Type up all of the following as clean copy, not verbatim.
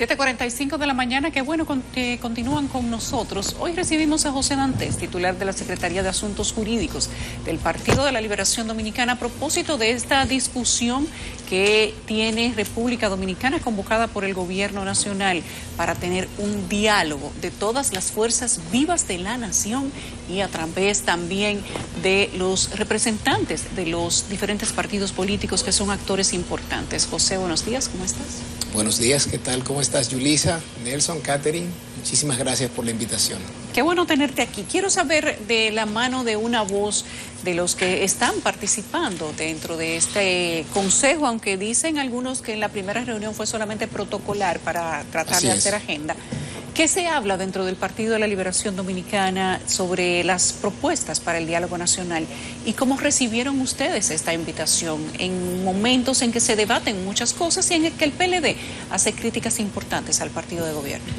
7:45 de la mañana, qué bueno que continúan con nosotros. Hoy recibimos a José Dantes, titular de la Secretaría de Asuntos Jurídicos del Partido de la Liberación Dominicana, a propósito de esta discusión que tiene República Dominicana convocada por el Gobierno Nacional para tener un diálogo de todas las fuerzas vivas de la nación y a través también de los representantes de los diferentes partidos políticos que son actores importantes. José, buenos días, ¿cómo estás? Buenos días, ¿qué tal? ¿Cómo estás, Yulisa, Nelson, Catherine? Muchísimas gracias por la invitación. Qué bueno tenerte aquí. Quiero saber de la mano de una voz de los que están participando dentro de este consejo, aunque dicen algunos que en la primera reunión fue solamente protocolar para tratar de hacer agenda. ¿Qué se habla dentro del Partido de la Liberación Dominicana sobre las propuestas para el diálogo nacional? ¿Y cómo recibieron ustedes esta invitación en momentos en que se debaten muchas cosas y en el que el PLD hace críticas importantes al partido de gobierno?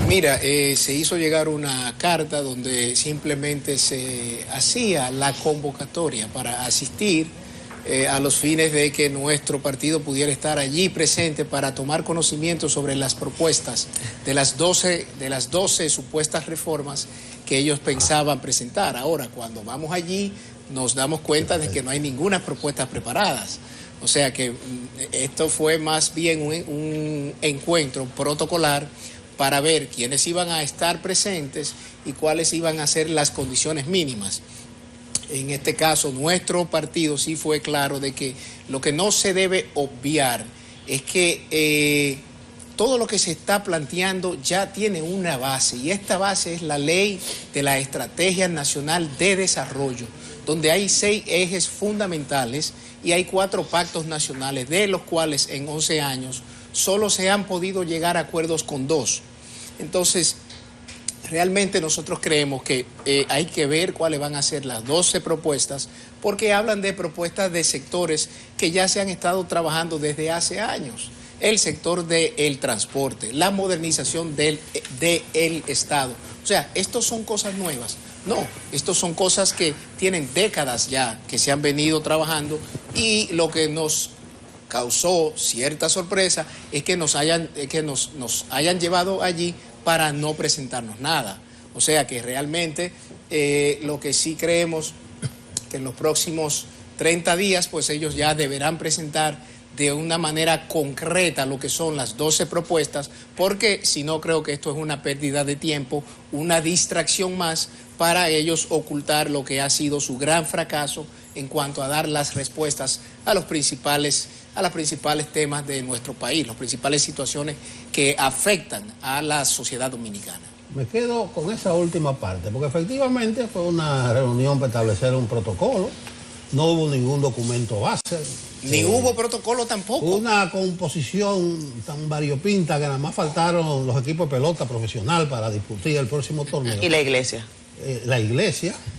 Mira, se hizo llegar una carta donde simplemente se hacía la convocatoria para asistir a los fines de que nuestro partido pudiera estar allí presente para tomar conocimiento sobre las propuestas de las 12 supuestas reformas que ellos pensaban presentar. Ahora, cuando vamos allí, nos damos cuenta de que no hay ninguna propuesta preparada. O sea que esto fue más bien un encuentro protocolar para ver quiénes iban a estar presentes y cuáles iban a ser las condiciones mínimas. En este caso, nuestro partido sí fue claro de que lo que no se debe obviar es que todo lo que se está planteando ya tiene una base, y esta base es la Ley de la Estrategia Nacional de Desarrollo, donde hay 6 ejes fundamentales y hay 4 pactos nacionales, de los cuales en 11 años solo se han podido llegar a acuerdos con 2. Entonces, realmente nosotros creemos que hay que ver cuáles van a ser las 12 propuestas, porque hablan de propuestas de sectores que ya se han estado trabajando desde hace años. El sector del transporte, la modernización del Estado. O sea, estos son cosas nuevas. No, estos son cosas que tienen décadas ya que se han venido trabajando, y lo que nos causó cierta sorpresa es que nos hayan llevado allí para no presentarnos nada. O sea que realmente lo que sí creemos que en los próximos 30 días pues ellos ya deberán presentar de una manera concreta lo que son las 12 propuestas, porque si no, creo que esto es una pérdida de tiempo, una distracción más para ellos ocultar lo que ha sido su gran fracaso en cuanto a dar las respuestas a los principales temas de nuestro país, las principales situaciones que afectan a la sociedad dominicana. Me quedo con esa última parte, porque efectivamente fue una reunión para establecer un protocolo, no hubo ningún documento base. Ni hubo protocolo tampoco. Una composición tan variopinta que nada más faltaron los equipos de pelota profesional para discutir el próximo torneo. ¿Y la iglesia?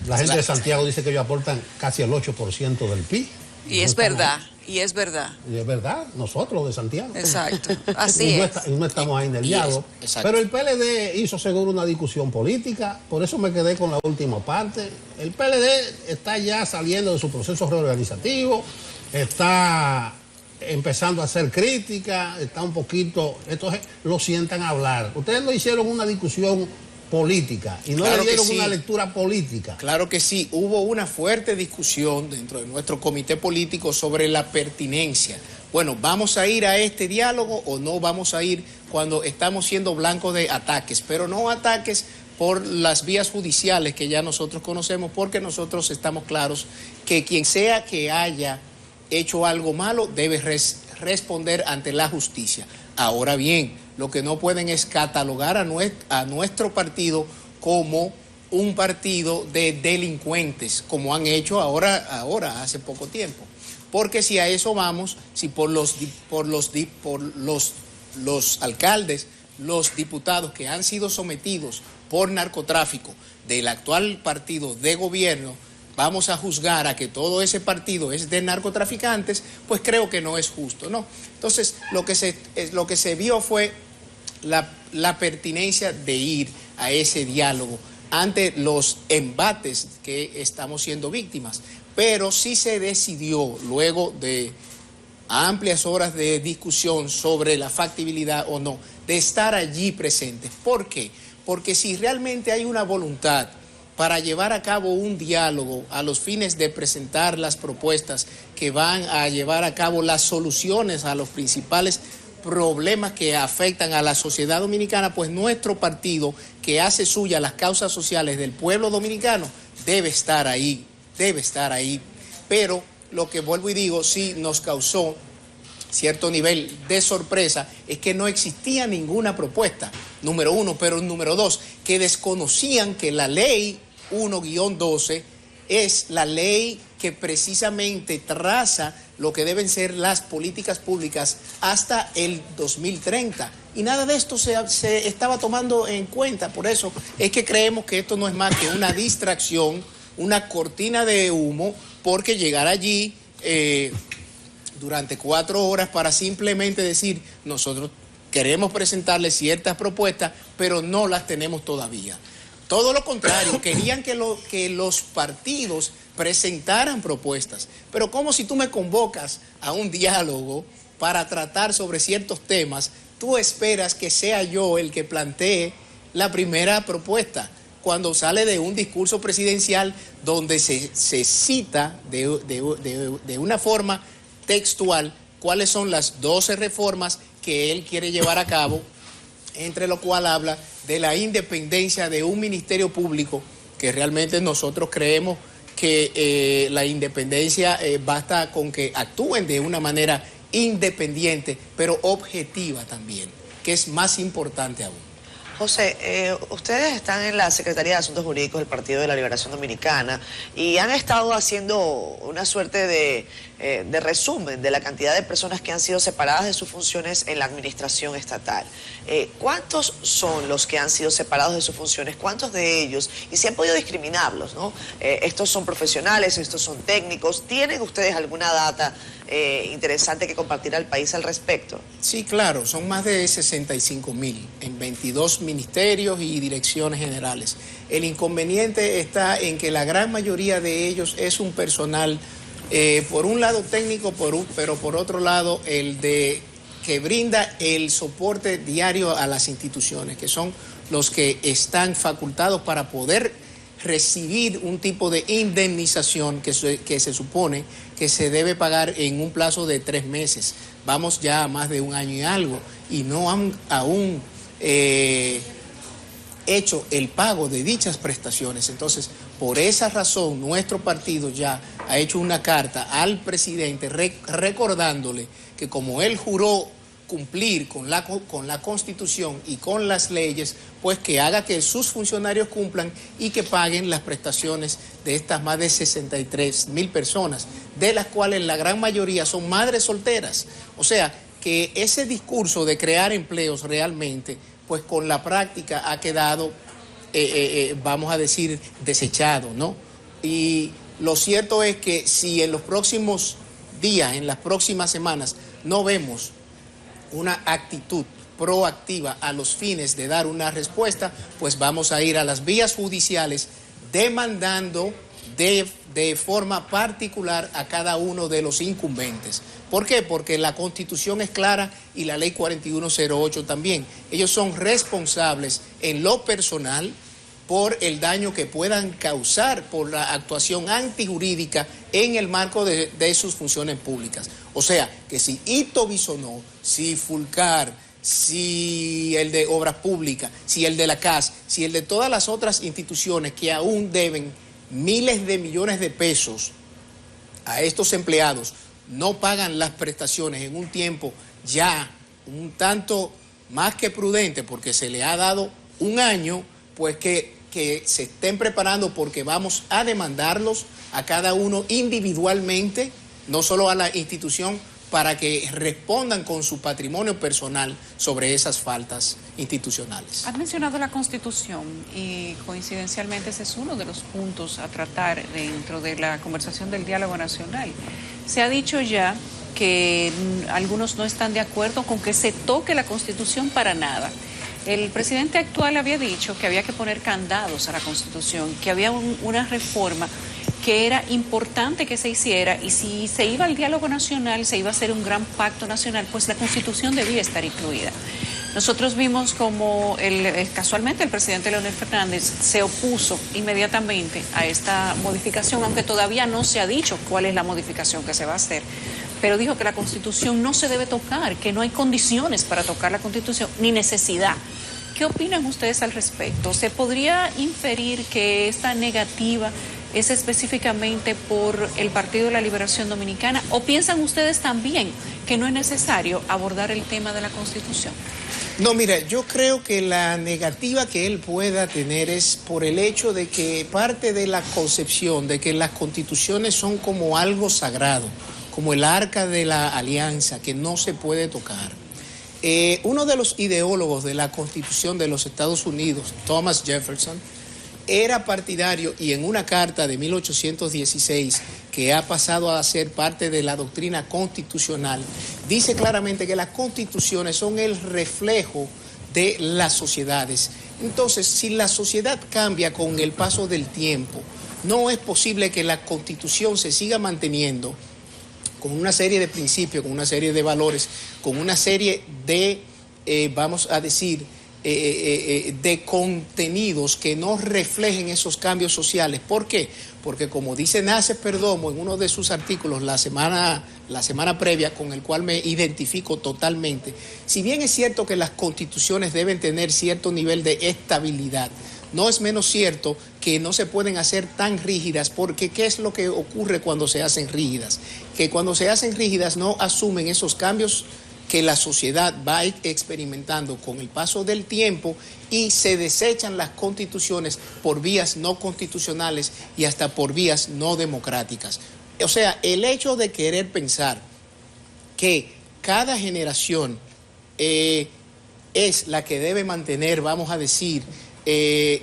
La gente de Santiago dice que ellos aportan casi el 8% del PIB. Y es verdad. Y es verdad. Y es verdad, nosotros de Santiago. Exacto, así y no estamos ahí en el diálogo. Pero el PLD hizo seguro una discusión política, por eso me quedé con la última parte. El PLD está ya saliendo de su proceso reorganizativo, está empezando a hacer crítica, está un poquito, entonces lo sientan a hablar. Ustedes no hicieron una discusión política y no le dieron una lectura política. Claro que sí, hubo una fuerte discusión dentro de nuestro comité político sobre la pertinencia. Bueno, ¿vamos a ir a este diálogo o no vamos a ir cuando estamos siendo blancos de ataques? Pero no ataques por las vías judiciales que ya nosotros conocemos, porque nosotros estamos claros que quien sea que haya hecho algo malo debe responder ante la justicia. Ahora bien, lo que no pueden es catalogar a nuestro partido como un partido de delincuentes, como han hecho ahora hace poco tiempo. Porque si a eso vamos, si por los alcaldes, los diputados que han sido sometidos por narcotráfico del actual partido de gobierno, vamos a juzgar a que todo ese partido es de narcotraficantes, pues creo que no es justo, ¿no? Entonces, lo que se vio fue la pertinencia de ir a ese diálogo ante los embates que estamos siendo víctimas. Pero sí se decidió, luego de amplias horas de discusión sobre la factibilidad o no de estar allí presentes. ¿Por qué? Porque si realmente hay una voluntad para llevar a cabo un diálogo a los fines de presentar las propuestas que van a llevar a cabo las soluciones a los principales problemas que afectan a la sociedad dominicana, pues nuestro partido, que hace suya las causas sociales del pueblo dominicano, debe estar ahí. Pero lo que vuelvo y digo, sí nos causó cierto nivel de sorpresa, es que no existía ninguna propuesta, número uno, pero número dos, que desconocían que la ley 1-12 es la ley que precisamente traza lo que deben ser las políticas públicas hasta el 2030. Y nada de esto se estaba tomando en cuenta. Por eso es que creemos que esto no es más que una distracción, una cortina de humo, porque llegar allí durante 4 horas para simplemente decir, nosotros queremos presentarles ciertas propuestas, pero no las tenemos todavía. Todo lo contrario, querían que los partidos presentaran propuestas. Pero como si tú me convocas a un diálogo para tratar sobre ciertos temas, tú esperas que sea yo el que plantee la primera propuesta, cuando sale de un discurso presidencial donde se cita de una forma textual cuáles son las 12 reformas que él quiere llevar a cabo, entre lo cual habla de la independencia de un ministerio público, que realmente nosotros creemos que la independencia basta con que actúen de una manera independiente, pero objetiva también, que es más importante aún. José, ustedes están en la Secretaría de Asuntos Jurídicos del Partido de la Liberación Dominicana y han estado haciendo una suerte de resumen de la cantidad de personas que han sido separadas de sus funciones en la administración estatal. ¿Cuántos son los que han sido separados de sus funciones? ¿Cuántos de ellos? Y si han podido discriminarlos, ¿no? Estos son profesionales, estos son técnicos. ¿Tienen ustedes alguna data interesante que compartir al país al respecto? Sí, claro, son más de 65.000 en 22 ministerios y direcciones generales. El inconveniente está en que la gran mayoría de ellos es un personal, por un lado técnico, pero por otro lado que brinda el soporte diario a las instituciones, que son los que están facultados para poder recibir un tipo de indemnización que se supone que se debe pagar en un plazo de 3 meses. Vamos ya a más de 1 año y algo y no han aún hecho el pago de dichas prestaciones. Entonces, por esa razón, nuestro partido ya ha hecho una carta al presidente recordándole que como él juró cumplir con la Constitución y con las leyes, pues que haga que sus funcionarios cumplan y que paguen las prestaciones de estas más de 63.000 personas, de las cuales la gran mayoría son madres solteras. O sea, que ese discurso de crear empleos realmente, pues con la práctica ha quedado, vamos a decir, desechado, ¿no? Y lo cierto es que si en los próximos días, en las próximas semanas, no vemos una actitud proactiva a los fines de dar una respuesta, pues vamos a ir a las vías judiciales demandando de forma particular a cada uno de los incumbentes. ¿Por qué? Porque la Constitución es clara y la Ley 4108 también. Ellos son responsables en lo personal por el daño que puedan causar por la actuación antijurídica en el marco de sus funciones públicas. O sea, que si Ito Bisonó, si Fulcar, si el de Obras Públicas, si el de la CAS, si el de todas las otras instituciones que aún deben miles de millones de pesos a estos empleados, no pagan las prestaciones en un tiempo ya un tanto más que prudente, porque se le ha dado 1 año, pues que se estén preparando, porque vamos a demandarlos a cada uno individualmente, no solo a la institución, para que respondan con su patrimonio personal sobre esas faltas institucionales. Has mencionado la Constitución y coincidencialmente ese es uno de los puntos a tratar dentro de la conversación del diálogo nacional. Se ha dicho ya que algunos no están de acuerdo con que se toque la Constitución para nada. El presidente actual había dicho que había que poner candados a la Constitución, que había una reforma que era importante que se hiciera, y si se iba al diálogo nacional, se iba a hacer un gran pacto nacional, pues la Constitución debía estar incluida. Nosotros vimos como casualmente el presidente Leonel Fernández se opuso inmediatamente a esta modificación, aunque todavía no se ha dicho cuál es la modificación que se va a hacer, pero dijo que la Constitución no se debe tocar, que no hay condiciones para tocar la Constitución, ni necesidad. ¿Qué opinan ustedes al respecto? ¿Se podría inferir que esta negativa es específicamente por el Partido de la Liberación Dominicana, o piensan ustedes también que no es necesario abordar el tema de la Constitución? No, mira, yo creo que la negativa que él pueda tener es por el hecho de que parte de la concepción de que las constituciones son como algo sagrado, como el arca de la alianza, que no se puede tocar. Uno de los ideólogos de la Constitución de los Estados Unidos, Thomas Jefferson, era partidario, y en una carta de 1816, que ha pasado a ser parte de la doctrina constitucional, dice claramente que las constituciones son el reflejo de las sociedades. Entonces, si la sociedad cambia con el paso del tiempo, no es posible que la Constitución se siga manteniendo con una serie de principios, con una serie de valores, con una serie de, vamos a decir, de contenidos que no reflejen esos cambios sociales. ¿Por qué? Porque como dice Nácer Perdomo en uno de sus artículos la semana previa, con el cual me identifico totalmente, si bien es cierto que las constituciones deben tener cierto nivel de estabilidad, no es menos cierto que no se pueden hacer tan rígidas, porque ¿qué es lo que ocurre cuando se hacen rígidas? Que cuando se hacen rígidas no asumen esos cambios que la sociedad va experimentando con el paso del tiempo, y se desechan las constituciones por vías no constitucionales y hasta por vías no democráticas. O sea, el hecho de querer pensar que cada generación es la que debe mantener, vamos a decir,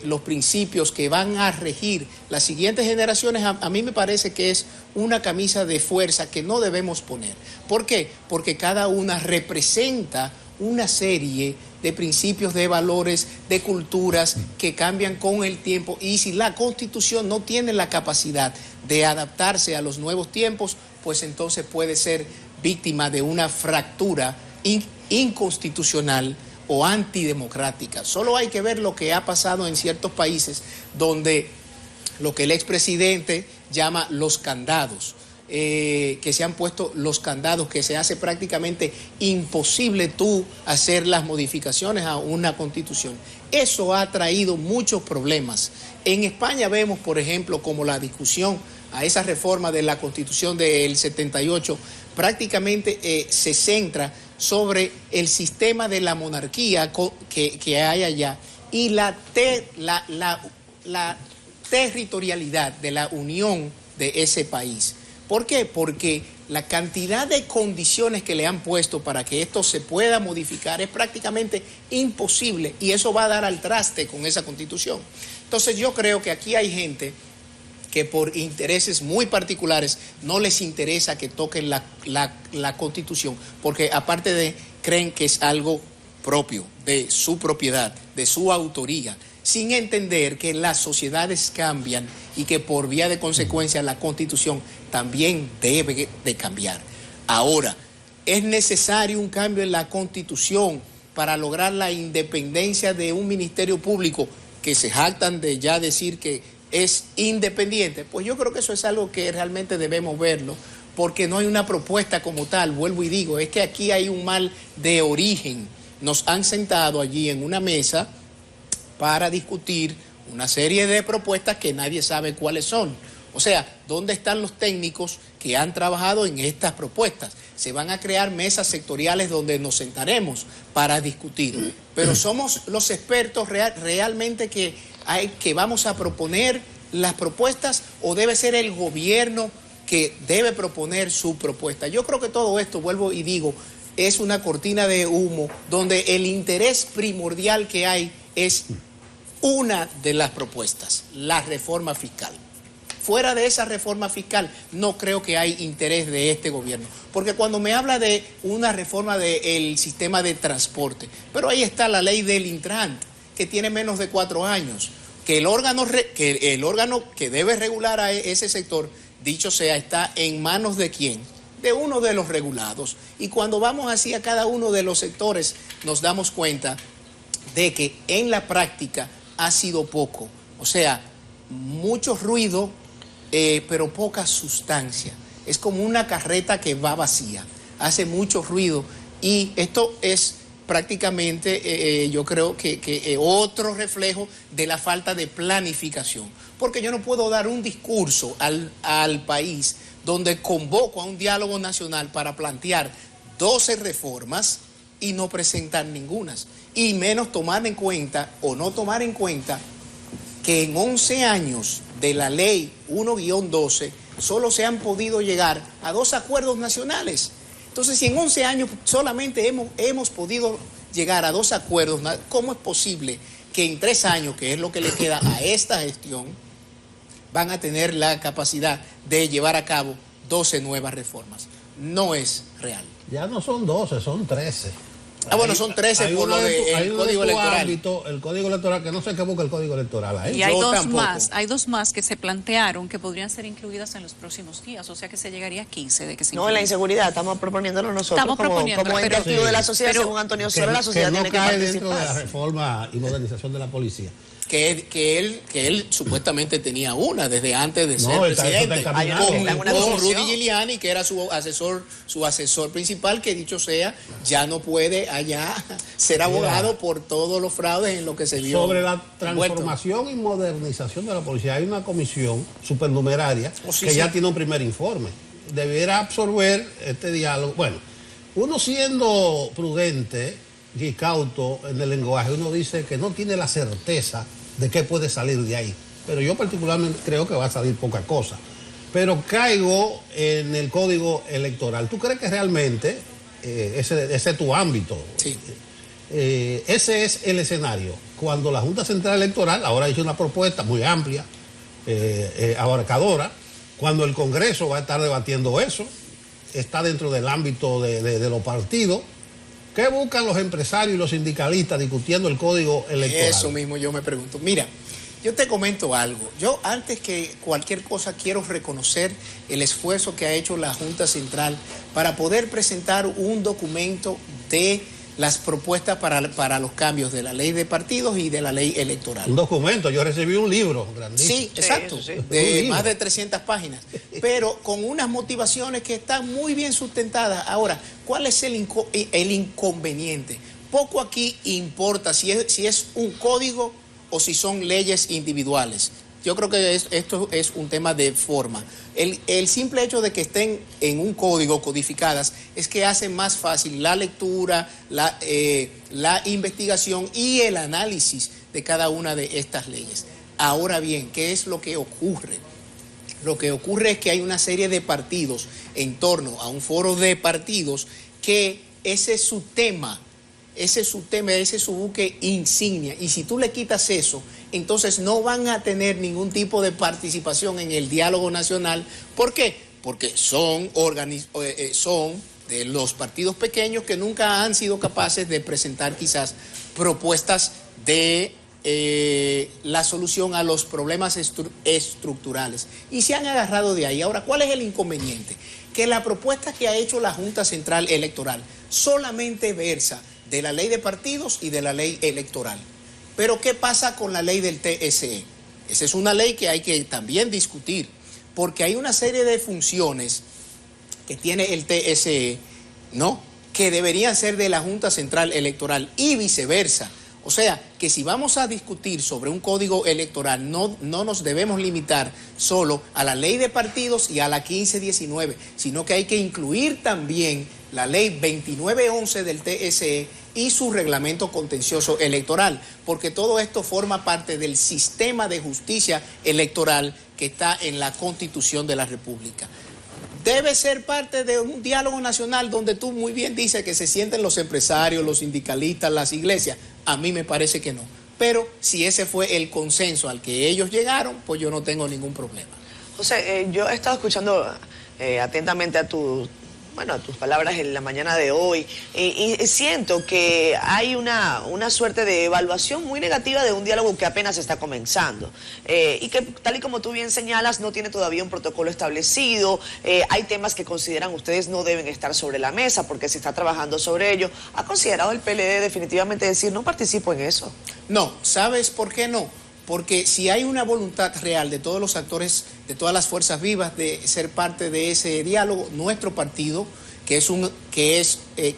los principios que van a regir las siguientes generaciones, a mí me parece que es una camisa de fuerza que no debemos poner. ¿Por qué? Porque cada una representa una serie de principios, de valores, de culturas que cambian con el tiempo, y si la Constitución no tiene la capacidad de adaptarse a los nuevos tiempos, pues entonces puede ser víctima de una fractura inconstitucional o antidemocrática. Solo hay que ver lo que ha pasado en ciertos países donde lo que el expresidente llama los candados, que se han puesto los candados, que se hace prácticamente imposible tú hacer las modificaciones a una constitución. Eso ha traído muchos problemas. En España vemos, por ejemplo, como la discusión a esa reforma de la Constitución del 78 prácticamente se centra sobre el sistema de la monarquía que hay allá y la territorialidad de la unión de ese país. ¿Por qué? Porque la cantidad de condiciones que le han puesto para que esto se pueda modificar es prácticamente imposible, y eso va a dar al traste con esa Constitución. Entonces yo creo que aquí hay gente que por intereses muy particulares no les interesa que toquen la Constitución, porque aparte de creen que es algo propio, de su propiedad, de su autoría, sin entender que las sociedades cambian y que por vía de consecuencia la Constitución también debe de cambiar. Ahora, ¿es necesario un cambio en la Constitución para lograr la independencia de un ministerio público que se jactan de ya decir que es independiente? Pues yo creo que eso es algo que realmente debemos verlo, porque no hay una propuesta como tal. Vuelvo y digo, es que aquí hay un mal de origen. Nos han sentado allí en una mesa para discutir una serie de propuestas que nadie sabe cuáles son. O sea, ¿dónde están los técnicos que han trabajado en estas propuestas? Se van a crear mesas sectoriales donde nos sentaremos para discutir, pero somos los expertos realmente que vamos a proponer las propuestas, o debe ser el gobierno que debe proponer su propuesta. Yo creo que todo esto, vuelvo y digo, es una cortina de humo donde el interés primordial que hay es una de las propuestas, la reforma fiscal. Fuera de esa reforma fiscal no creo que hay interés de este gobierno, porque cuando me habla de una reforma del sistema de transporte, pero ahí está la ley del Intran, que tiene menos de 4 años. que el órgano que debe regular a ese sector, dicho sea, está en manos de ¿quién? De uno de los regulados. Y cuando vamos hacia cada uno de los sectores, nos damos cuenta de que en la práctica ha sido poco. O sea, mucho ruido, pero poca sustancia. Es como una carreta que va vacía, hace mucho ruido, y esto es prácticamente, yo creo que otro reflejo de la falta de planificación, porque yo no puedo dar un discurso al país donde convoco a un diálogo nacional para plantear 12 reformas y no presentar ninguna, y menos tomar en cuenta o no tomar en cuenta que en 11 años de la ley 1-12 solo se han podido llegar a 2 acuerdos nacionales. Entonces, si en 11 años solamente hemos podido llegar a 2 acuerdos, ¿cómo es posible que en 3 años, que es lo que le queda a esta gestión, van a tener la capacidad de llevar a cabo 12 nuevas reformas? No es real. Ya no son 12, son 13. Bueno, son 13 por lo del Código Electoral. El Código Electoral, que no sé qué busca el Código Electoral ahí. Y hay dos más que se plantearon que podrían ser incluidas en los próximos días, o sea que se llegaría a 15 de que se No, en la inseguridad, estamos proponiéndolo nosotros como ente activo de la sociedad, según Antonio Soro, la sociedad tiene que participar. Dentro de la reforma y modernización de la policía. Que él supuestamente tenía una desde antes de ser presidente, con Rudy Giuliani, que era su asesor principal, que dicho sea, ya no puede allá ser abogado por todos los fraudes en lo que se vio. Sobre la transformación y modernización de la policía, hay una comisión supernumeraria que ya tiene un primer informe. Debiera absorber este diálogo. Bueno, uno siendo prudente y cauto en el lenguaje, uno dice que no tiene la certeza de qué puede salir de ahí, pero yo particularmente creo que va a salir poca cosa, pero caigo en el Código Electoral. ¿Tú crees que realmente ese es tu ámbito? Sí. Ese es el escenario cuando la Junta Central Electoral ahora hizo una propuesta muy amplia, abarcadora, cuando el Congreso va a estar debatiendo eso, está dentro del ámbito de los partidos? ¿Qué buscan los empresarios y los sindicalistas discutiendo el Código Electoral? Eso mismo yo me pregunto. Mira, yo te comento algo. Yo, antes que cualquier cosa, quiero reconocer el esfuerzo que ha hecho la Junta Central para poder presentar un documento de las propuestas para los cambios de la ley de partidos y de la ley electoral. Un documento, yo recibí un libro grandísimo. Sí, exacto, de más de 300 páginas, pero con unas motivaciones que están muy bien sustentadas. Ahora, ¿cuál es el inconveniente? Poco aquí importa si es un código o si son leyes individuales. Yo creo que esto es un tema de forma. El simple hecho de que estén en un código codificadas es que hace más fácil la lectura, la investigación y el análisis de cada una de estas leyes. Ahora bien, ¿qué es lo que ocurre? Lo que ocurre es que hay una serie de partidos en torno a un foro de partidos que ese es su tema, ese es su buque insignia. Y si tú le quitas eso, entonces no van a tener ningún tipo de participación en el diálogo nacional. ¿Por qué? Porque son de los partidos pequeños que nunca han sido capaces de presentar quizás propuestas de la solución a los problemas estructurales. Y se han agarrado de ahí. Ahora, ¿cuál es el inconveniente? Que la propuesta que ha hecho la Junta Central Electoral solamente versa de la ley de partidos y de la ley electoral. Pero ¿qué pasa con la ley del TSE? Esa es una ley que hay que también discutir, porque hay una serie de funciones que tiene el TSE, ¿no?, que deberían ser de la Junta Central Electoral y viceversa. O sea, que si vamos a discutir sobre un código electoral, no nos debemos limitar solo a la ley de partidos y a la 1519, sino que hay que incluir también la ley 2911 del TSE y su reglamento contencioso electoral, porque todo esto forma parte del sistema de justicia electoral que está en la Constitución de la República. Debe ser parte de un diálogo nacional donde tú muy bien dices que se sienten los empresarios, los sindicalistas, las iglesias. A mí me parece que no. Pero si ese fue el consenso al que ellos llegaron, pues yo no tengo ningún problema. José, yo he estado escuchando atentamente a tu bueno, a tus palabras en la mañana de hoy, y siento que hay una suerte de evaluación muy negativa de un diálogo que apenas está comenzando, y que tal y como tú bien señalas, no tiene todavía un protocolo establecido, hay temas que consideran ustedes no deben estar sobre la mesa porque se está trabajando sobre ello. ¿Ha considerado el PLD definitivamente decir no participo en eso? No, ¿sabes por qué no? Porque si hay una voluntad real de todos los actores, de todas las fuerzas vivas de ser parte de ese diálogo, nuestro partido, que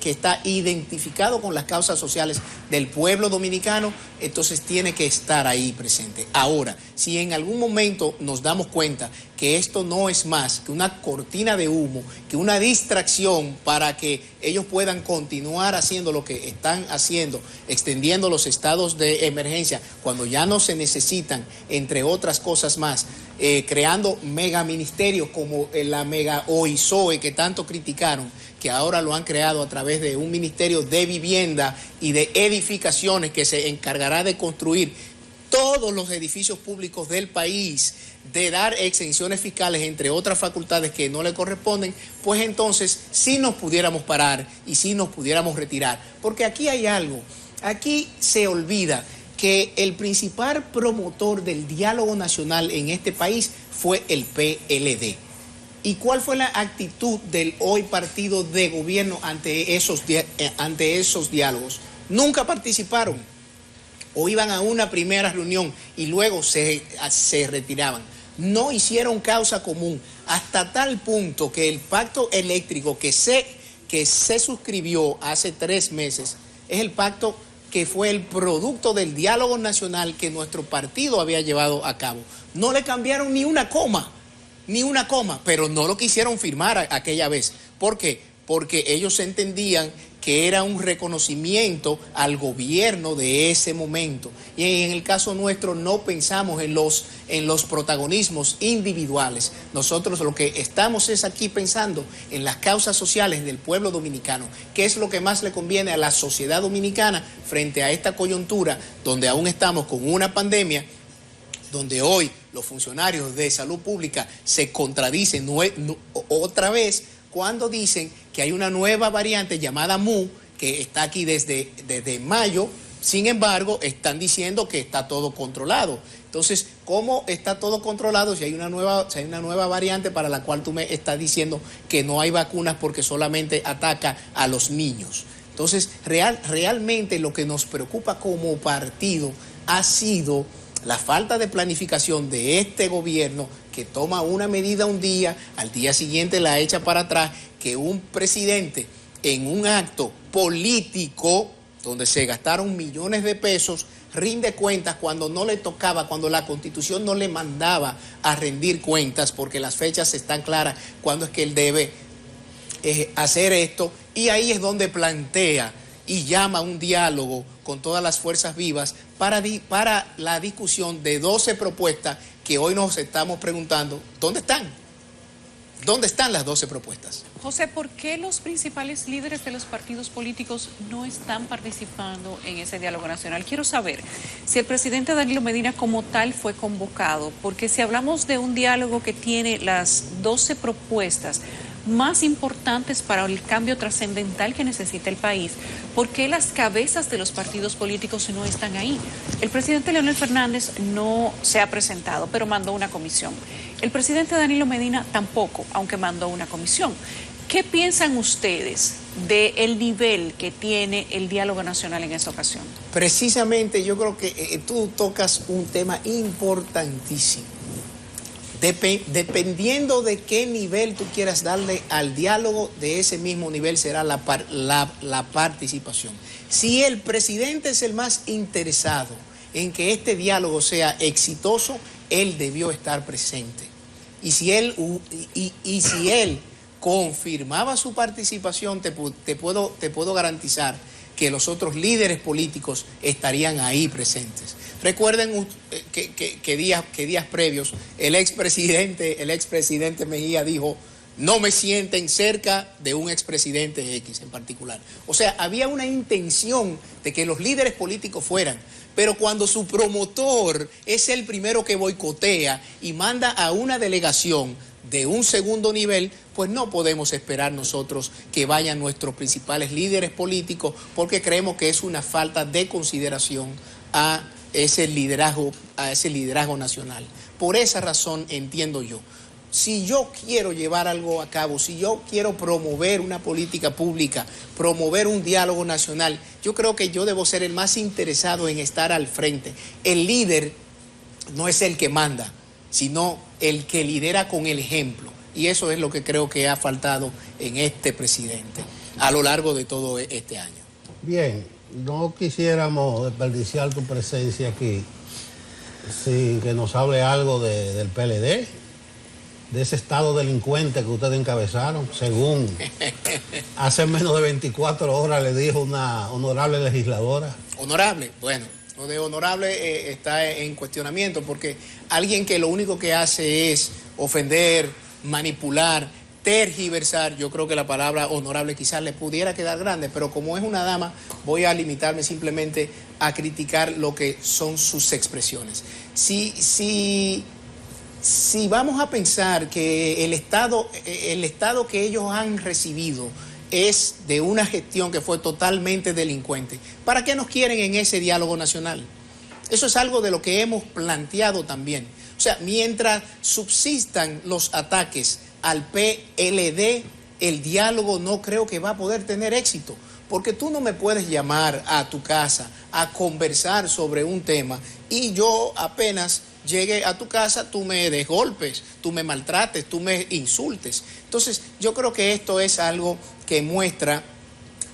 está identificado con las causas sociales del pueblo dominicano, entonces tiene que estar ahí presente. Ahora, si en algún momento nos damos cuenta que esto no es más que una cortina de humo, que una distracción para que ellos puedan continuar haciendo lo que están haciendo, extendiendo los estados de emergencia cuando ya no se necesitan, entre otras cosas más, creando megaministerios como la mega OISOE que tanto criticaron, que ahora lo han creado a través de un ministerio de vivienda y de edificaciones que se encargará de construir todos los edificios públicos del país, de dar exenciones fiscales, entre otras facultades que no le corresponden, pues entonces sí nos pudiéramos parar y sí nos pudiéramos retirar. Porque aquí hay algo, aquí se olvida que el principal promotor del diálogo nacional en este país fue el PLD. ¿Y cuál fue la actitud del hoy partido de gobierno ante esos diálogos? Nunca participaron o iban a una primera reunión y luego se retiraban. No hicieron causa común hasta tal punto que el pacto eléctrico que se suscribió hace 3 meses es el pacto que fue el producto del diálogo nacional que nuestro partido había llevado a cabo. No le cambiaron ni una coma, pero no lo quisieron firmar aquella vez. ¿Por qué? Porque ellos entendían que era un reconocimiento al gobierno de ese momento. Y en el caso nuestro no pensamos en los protagonismos individuales. Nosotros lo que estamos es aquí pensando en las causas sociales del pueblo dominicano, que es lo que más le conviene a la sociedad dominicana frente a esta coyuntura donde aún estamos con una pandemia, donde hoy los funcionarios de salud pública se contradicen otra vez cuando dicen que hay una nueva variante llamada Mu, que está aquí desde mayo. Sin embargo, están diciendo que está todo controlado. Entonces, ¿cómo está todo controlado si hay una nueva variante para la cual tú me estás diciendo que no hay vacunas porque solamente ataca a los niños? Entonces, realmente lo que nos preocupa como partido ha sido la falta de planificación de este gobierno, que toma una medida un día, al día siguiente la echa para atrás, que un presidente en un acto político donde se gastaron millones de pesos rinde cuentas cuando no le tocaba, cuando la Constitución no le mandaba a rendir cuentas, porque las fechas están claras cuando es que él debe hacer esto, y ahí es donde plantea y llama a un diálogo con todas las fuerzas vivas para la discusión de 12 propuestas que hoy nos estamos preguntando, ¿dónde están? ¿Dónde están las 12 propuestas? José, ¿por qué los principales líderes de los partidos políticos no están participando en ese diálogo nacional? Quiero saber si el presidente Danilo Medina como tal fue convocado, porque si hablamos de un diálogo que tiene las 12 propuestas más importantes para el cambio trascendental que necesita el país, ¿por qué las cabezas de los partidos políticos no están ahí? El presidente Leonel Fernández no se ha presentado, pero mandó una comisión. El presidente Danilo Medina tampoco, aunque mandó una comisión. ¿Qué piensan ustedes del nivel que tiene el diálogo nacional en esta ocasión? Precisamente yo creo que tú tocas un tema importantísimo. Dependiendo de qué nivel tú quieras darle al diálogo, de ese mismo nivel será la participación. Si el presidente es el más interesado en que este diálogo sea exitoso, él debió estar presente. Y si él confirmaba su participación, te puedo garantizar que los otros líderes políticos estarían ahí presentes. Recuerden que días previos el expresidente Mejía dijo: no me sienten cerca de un expresidente X en particular. O sea, había una intención de que los líderes políticos fueran, pero cuando su promotor es el primero que boicotea y manda a una delegación de un segundo nivel, pues no podemos esperar nosotros que vayan nuestros principales líderes políticos, porque creemos que es una falta de consideración a ese liderazgo nacional. Por esa razón entiendo yo, si yo quiero llevar algo a cabo, si yo quiero promover una política pública, promover un diálogo nacional, yo creo que yo debo ser el más interesado en estar al frente. El líder no es el que manda, sino el que lidera con el ejemplo. Y eso es lo que creo que ha faltado en este presidente a lo largo de todo este año. Bien, no quisiéramos desperdiciar tu presencia aquí sin que nos hable algo del PLD, de ese estado delincuente que ustedes encabezaron, según hace menos de 24 horas le dijo una honorable legisladora. Honorable, bueno, lo de honorable está en cuestionamiento, porque alguien que lo único que hace es ofender, manipular, tergiversar, yo creo que la palabra honorable quizás le pudiera quedar grande, pero como es una dama, voy a limitarme simplemente a criticar lo que son sus expresiones. Si vamos a pensar que el Estado que ellos han recibido es de una gestión que fue totalmente delincuente, ¿para qué nos quieren en ese diálogo nacional? Eso es algo de lo que hemos planteado también. O sea, mientras subsistan los ataques al PLD, el diálogo no creo que va a poder tener éxito, porque tú no me puedes llamar a tu casa a conversar sobre un tema y yo apenas llegue a tu casa, tú me des golpes, tú me maltrates, tú me insultes. Entonces, yo creo que esto es algo que muestra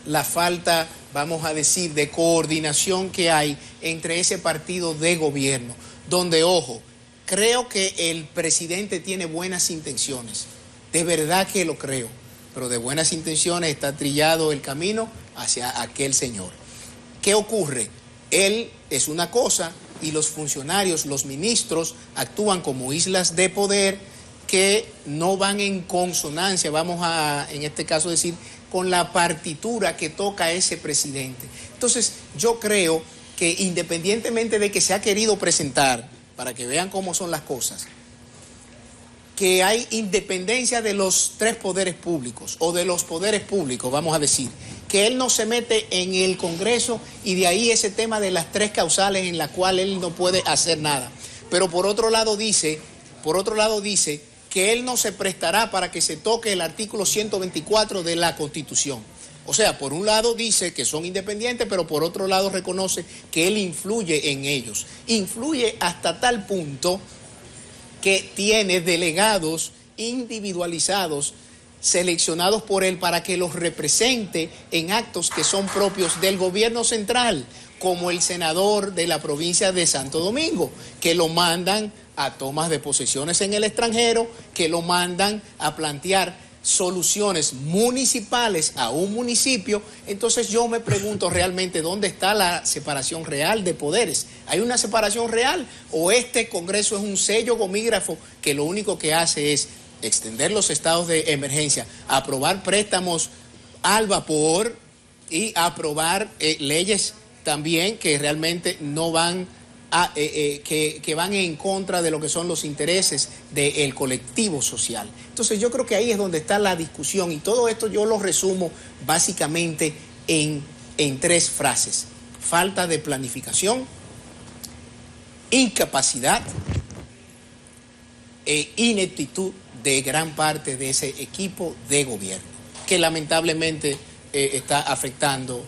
la falta, vamos a decir, de coordinación que hay entre ese partido de gobierno, donde, ojo, creo que el presidente tiene buenas intenciones, de verdad que lo creo, pero de buenas intenciones está trillado el camino hacia aquel señor. ¿Qué ocurre? Él es una cosa y los funcionarios, los ministros, actúan como islas de poder que no van en consonancia, vamos a, en este caso decir, con la partitura que toca ese presidente. Entonces, yo creo que independientemente de que se ha querido presentar, para que vean cómo son las cosas, que hay independencia de los tres poderes públicos, o de los poderes públicos, vamos a decir, que él no se mete en el Congreso y de ahí ese tema de las tres causales en la cual él no puede hacer nada. Pero por otro lado dice que él no se prestará para que se toque el artículo 124 de la Constitución. O sea, por un lado dice que son independientes, pero por otro lado reconoce que él influye en ellos. Influye hasta tal punto que tiene delegados individualizados seleccionados por él para que los represente en actos que son propios del gobierno central, como el senador de la provincia de Santo Domingo, que lo mandan a tomas de posesiones en el extranjero, que lo mandan a plantear soluciones municipales a un municipio. Entonces yo me pregunto realmente dónde está la separación real de poderes. ¿Hay una separación real o este Congreso es un sello gomígrafo que lo único que hace es extender los estados de emergencia, aprobar préstamos al vapor y aprobar leyes también que realmente no van que van en contra de lo que son los intereses del colectivo social? Entonces yo creo que ahí es donde está la discusión y todo esto yo lo resumo básicamente en tres frases: falta de planificación, incapacidad e ineptitud de gran parte de ese equipo de gobierno, que lamentablemente está afectando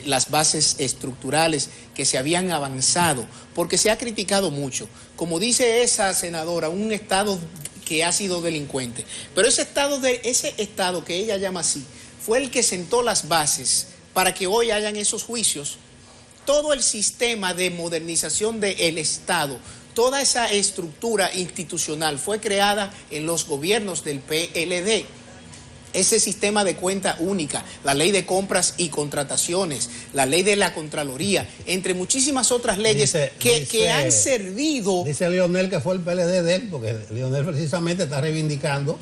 las bases estructurales que se habían avanzado, porque se ha criticado mucho, como dice esa senadora, un Estado que ha sido delincuente, pero ese Estado que ella llama así, fue el que sentó las bases para que hoy hayan esos juicios. Todo el sistema de modernización del Estado, toda esa estructura institucional fue creada en los gobiernos del PLD. Ese sistema de cuenta única, la ley de compras y contrataciones, la ley de la Contraloría, entre muchísimas otras leyes que han servido. Dice Leonel que fue el PLD de él, porque Leonel precisamente está reivindicando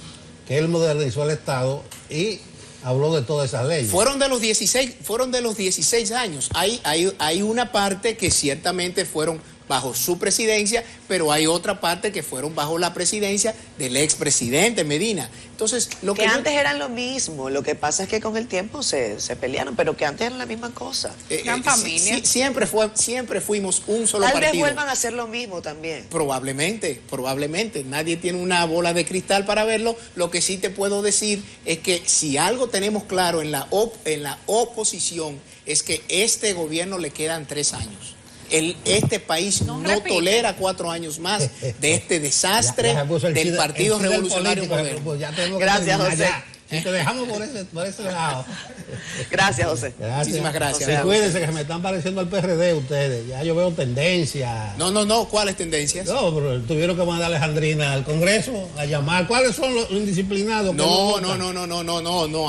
que él modernizó el Estado y habló de todas esas leyes. Fueron de los 16 años. Hay una parte que ciertamente fueron bajo su presidencia, pero hay otra parte que fueron bajo la presidencia del expresidente Medina. Entonces, lo que antes eran lo mismo, lo que pasa es que con el tiempo se pelearon, pero que antes eran la misma cosa. Gran familia. Siempre fuimos un solo partido. Tal vez vuelvan a hacer lo mismo también. Probablemente. Nadie tiene una bola de cristal para verlo. Lo que sí te puedo decir es que si algo tenemos claro en la oposición es que este gobierno le quedan 3 años. Este país no tolera 4 años más de este desastre del Partido Revolucionario Moderno. Gracias, José. Y te dejamos por ese lado. Gracias, José. Muchísimas gracias. Y cuídense que se me están pareciendo al PRD ustedes. Ya yo veo tendencias. No. ¿Cuáles tendencias? No, pero tuvieron que mandar a Alejandrina al Congreso a llamar. ¿Cuáles son los indisciplinados? No.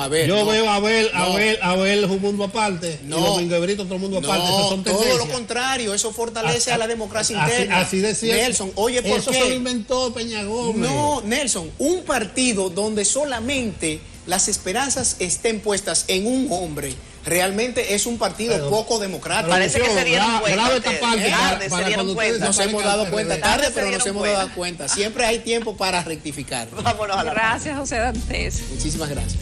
A ver. Yo veo a Abel un mundo aparte. No. Y Domingo Brito otro mundo aparte. No, Eso son todo tendencias. lo contrario. Eso fortalece a la democracia interna. Así decía. Nelson, oye, ¿por eso qué? se lo inventó Peña Gómez. No, Nelson, un partido donde solamente las esperanzas estén puestas en un hombre, realmente es un partido poco democrático. Parece que se dieron cuenta. Se dieron cuenta. Nos hemos dado cuenta tarde, pero nos hemos dado cuenta. Siempre hay tiempo para rectificar. Vámonos a la Gracias, José Dantes. Muchísimas gracias.